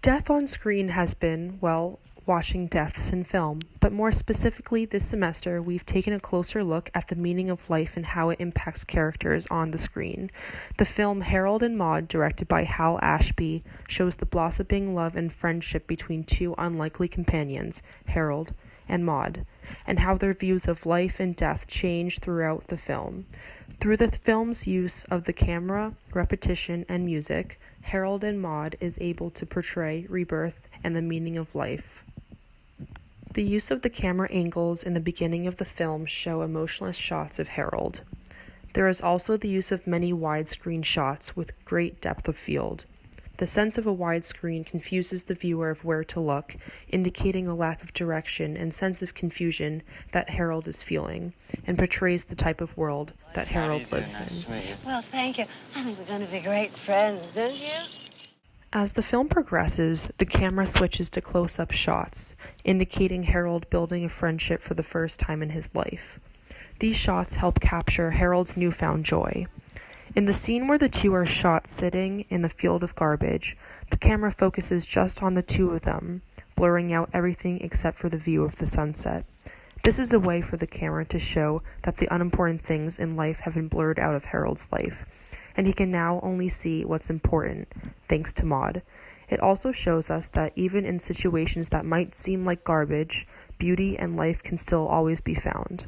Death on screen has been, well, watching deaths in film, but more specifically this semester we've taken a closer look at the meaning of life and how it impacts characters on the screen. The film Harold and Maude, directed by Hal Ashby, shows the blossoming love and friendship between two unlikely companions, Harold and Maude, and how their views of life and death change throughout the film. Through the film's use of the camera, repetition, and music, Harold and Maude is able to portray rebirth and the meaning of life. The use of the camera angles in the beginning of the film show emotionless shots of Harold. There is also the use of many widescreen shots with great depth of field. The sense of a widescreen confuses the viewer of where to look, indicating a lack of direction and sense of confusion that Harold is feeling, and portrays the type of world that Harold lives in. Well, thank you. I think we're going to be great friends, don't you? As the film progresses, the camera switches to close-up shots, indicating Harold building a friendship for the first time in his life. These shots help capture Harold's newfound joy. In the scene where the two are shot sitting in the field of garbage, the camera focuses just on the two of them, blurring out everything except for the view of the sunset. This is a way for the camera to show that the unimportant things in life have been blurred out of Harold's life, and he can now only see what's important, thanks to Maude. It also shows us that even in situations that might seem like garbage, beauty and life can still always be found.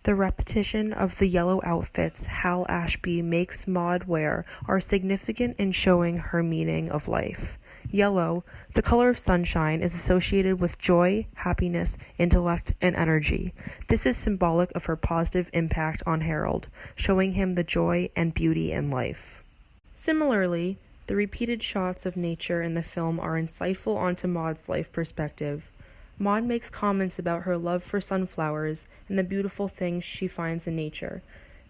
The repetition of the yellow outfits Hal Ashby makes Maude wear are significant in showing her meaning of life. Yellow, the color of sunshine, is associated with joy, happiness, intellect, and energy. This is symbolic of her positive impact on Harold, showing him the joy and beauty in life. Similarly, the repeated shots of nature in the film are insightful onto Maude's life perspective. Maude makes comments about her love for sunflowers and the beautiful things she finds in nature.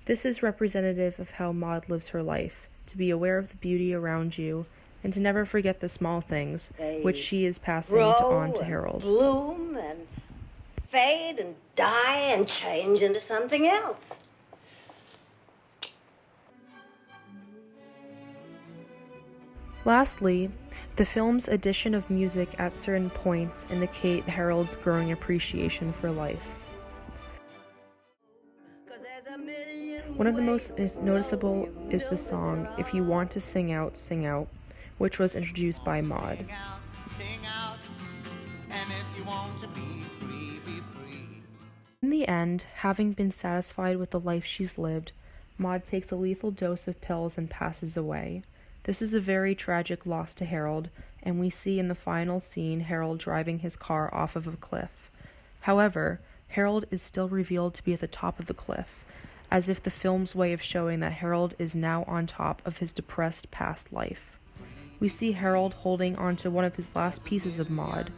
This is representative of how Maude lives her life, to be aware of the beauty around you, and to never forget the small things, which she is passing on to Harold. Bloom and fade and die and change into something else. Lastly, the film's addition of music at certain points indicate Harold's growing appreciation for life. One of the most noticeable is the song "If You Want to Sing Out, Sing Out," which was introduced by Maude. In the end, having been satisfied with the life she's lived, Maude takes a lethal dose of pills and passes away. This is a very tragic loss to Harold, and we see in the final scene Harold driving his car off of a cliff. However, Harold is still revealed to be at the top of the cliff, as if the film's way of showing that Harold is now on top of his depressed past life. We see Harold holding onto one of his last pieces of Maude,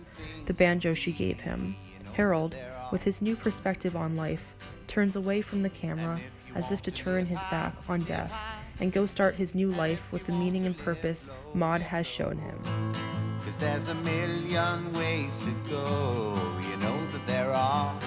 the banjo she gave him. Harold, with his new perspective on life, turns away from the camera as if to turn his back on death and go start his new life with the meaning and purpose Maude has shown him. 'Cause there's a million ways to go, you know that there are.